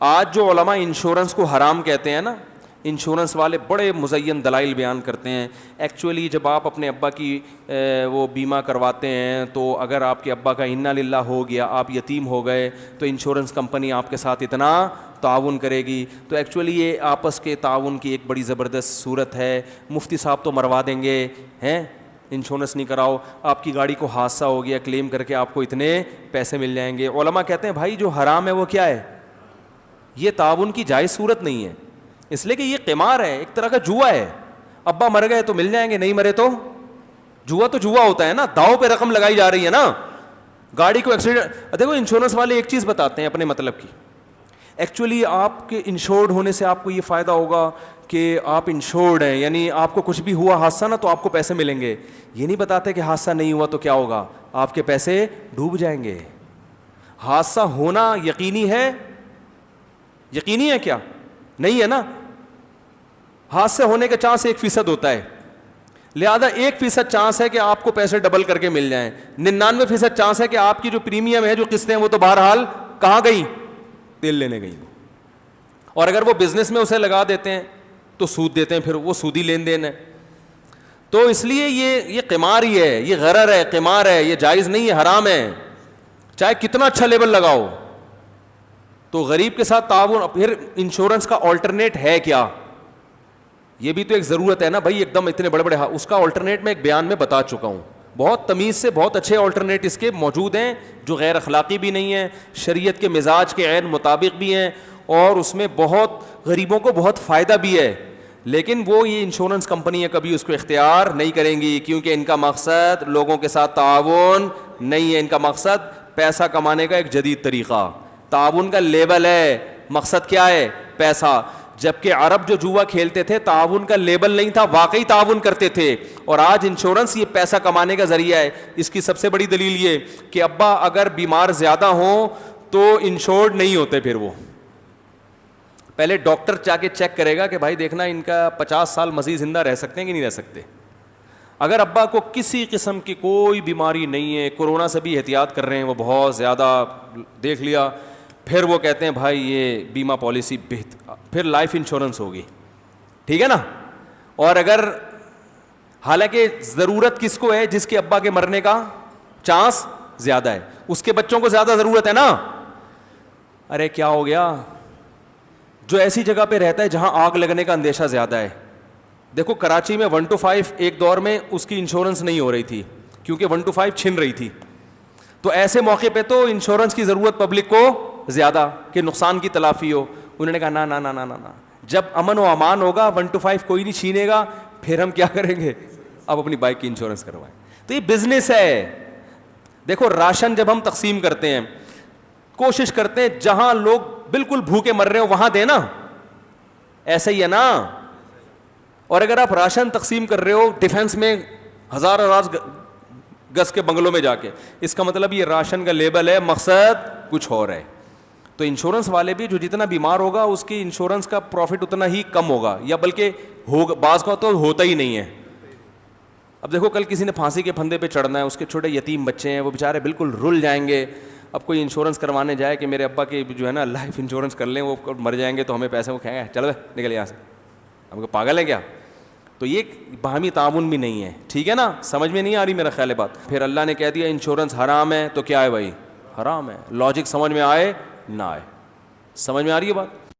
آج جو علماء انشورنس کو حرام کہتے ہیں نا, انشورنس والے بڑے مزین دلائل بیان کرتے ہیں. ایکچولی جب آپ اپنے ابا کی وہ بیمہ کرواتے ہیں تو اگر آپ کے ابا کا انا للہ ہو گیا, آپ یتیم ہو گئے, تو انشورنس کمپنی آپ کے ساتھ اتنا تعاون کرے گی. تو ایکچولی یہ آپس کے تعاون کی ایک بڑی زبردست صورت ہے. مفتی صاحب تو مروا دیں گے, ہیں انشورنس نہیں کراؤ, آپ کی گاڑی کو حادثہ ہو گیا, کلیم کر کے آپ کو اتنے پیسے مل جائیں گے. علماء کہتے ہیں بھائی جو حرام ہے وہ کیا ہے, یہ تعاون کی جائز صورت نہیں ہے, اس لیے کہ یہ قمار ہے, ایک طرح کا جوا ہے. ابا مر گئے تو مل جائیں گے, نہیں مرے تو جوا تو جوا ہوتا ہے نا, داؤ پہ رقم لگائی جا رہی ہے نا. گاڑی کو ایکسیڈنٹ, دیکھو انشورنس والے ایک چیز بتاتے ہیں اپنے مطلب کی. ایکچولی آپ کے انشورڈ ہونے سے آپ کو یہ فائدہ ہوگا کہ آپ انشورڈ ہیں, یعنی آپ کو کچھ بھی ہوا حادثہ نا تو آپ کو پیسے ملیں گے. یہ نہیں بتاتے کہ حادثہ نہیں ہوا تو کیا ہوگا, آپ کے پیسے ڈوب جائیں گے. حادثہ ہونا یقینی ہے, یقینی ہے کیا, نہیں ہے نا. حادثے ہونے کا چانس 1% ہوتا ہے, لہذا 1% چانس ہے کہ آپ کو پیسے ڈبل کر کے مل جائیں. 99% چانس ہے کہ آپ کی جو پریمیم ہے, جو قسطیں وہ تو بہرحال کہاں گئی, تیل لینے گئی. اور اگر وہ بزنس میں اسے لگا دیتے ہیں تو سود دیتے ہیں, پھر وہ سودی لین دین ہے. تو اس لیے یہ قمار ہی ہے, یہ غرر ہے, قمار ہے, یہ جائز نہیں ہے, حرام ہے, چاہے کتنا اچھا لیبل لگاؤ. تو غریب کے ساتھ تعاون. پھر انشورنس کا آلٹرنیٹ ہے کیا, یہ بھی تو ایک ضرورت ہے نا بھائی. ایک دم اتنے بڑے بڑے اس کا آلٹرنیٹ میں ایک بیان میں بتا چکا ہوں, بہت تمیز سے بہت اچھے آلٹرنیٹ اس کے موجود ہیں جو غیر اخلاقی بھی نہیں ہیں, شریعت کے مزاج کے عین مطابق بھی ہیں, اور اس میں بہت غریبوں کو بہت فائدہ بھی ہے. لیکن وہ یہ انشورنس کمپنیاں کبھی اس کو اختیار نہیں کریں گی, کیونکہ ان کا مقصد لوگوں کے ساتھ تعاون نہیں ہے. ان کا مقصد پیسہ کمانے کا ایک جدید طریقہ, تعاون کا لیبل ہے, مقصد کیا ہے, پیسہ. جبکہ عرب جو جوا کھیلتے تھے تعاون کا لیبل نہیں تھا, واقعی تعاون کرتے تھے. اور آج انشورنس یہ پیسہ کمانے کا ذریعہ ہے. اس کی سب سے بڑی دلیل یہ کہ ابا اگر بیمار زیادہ ہوں تو انشورڈ نہیں ہوتے, پھر وہ پہلے ڈاکٹر جا کے چیک کرے گا کہ بھائی دیکھنا ان کا 50 سال مزید زندہ رہ سکتے ہیں کہ نہیں رہ سکتے. اگر ابا کو کسی قسم کی کوئی بیماری نہیں ہے, کورونا سے بھی احتیاط کر رہے ہیں, وہ بہت زیادہ دیکھ لیا, پھر وہ کہتے ہیں بھائی یہ بیمہ پالیسی پھر لائف انشورنس ہوگی, ٹھیک ہے نا. اور اگر حالانکہ ضرورت کس کو ہے, جس کے ابا کے مرنے کا چانس زیادہ ہے, اس کے بچوں کو زیادہ ضرورت ہے نا. ارے کیا ہو گیا, جو ایسی جگہ پہ رہتا ہے جہاں آگ لگنے کا اندیشہ زیادہ ہے. دیکھو کراچی میں 1 to 5 ایک دور میں اس کی انشورنس نہیں ہو رہی تھی کیونکہ 1 to 5 چھن رہی تھی. تو ایسے موقع پہ تو انشورنس کی ضرورت پبلک کو زیادہ کہ نقصان کی تلافی ہو. انہوں نے کہا نا نا نا نا نا, جب امن و امان ہوگا 1 to 5 کوئی نہیں چھینے گا, پھر ہم کیا کریں گے, اب اپنی بائک کی انشورنس کروائیں. تو یہ بزنس ہے. دیکھو راشن جب ہم تقسیم کرتے ہیں کوشش کرتے ہیں جہاں لوگ بالکل بھوکے مر رہے ہو وہاں دیں نا, ایسا ہی ہے نا. اور اگر آپ راشن تقسیم کر رہے ہو ڈیفینس میں ہزار گز کے بنگلوں میں جا کے, اس کا مطلب یہ راشن کا لیبل ہے, مقصد کچھ اور ہے. تو انشورنس والے بھی جو جتنا بیمار ہوگا اس کی انشورنس کا پروفٹ اتنا ہی کم ہوگا, یا بلکہ ہوگا, بعض کا تو ہوتا ہی نہیں ہے. اب دیکھو کل کسی نے پھانسی کے پھندے پہ چڑھنا ہے, اس کے چھوٹے یتیم بچے ہیں, وہ بیچارے بالکل رل جائیں گے. اب کوئی انشورنس کروانے جائے کہ میرے ابا کے جو ہے نا لائف انشورنس کر لیں, وہ مر جائیں گے تو ہمیں پیسے وہ کھائیں گے, چلو نکل یہاں سے, ہم کو پاگل ہیں کیا. تو یہ باہمی تعاون بھی نہیں ہے, ٹھیک ہے نا. سمجھ میں نہیں آ رہی میرا خیال ہے بات. پھر اللہ نے کہہ دیا انشورنس حرام ہے, تو کیا ہے بھائی, حرام ہے. لاجک سمجھ میں آئے نہ آئے, سمجھ میں آ رہی ہے بات.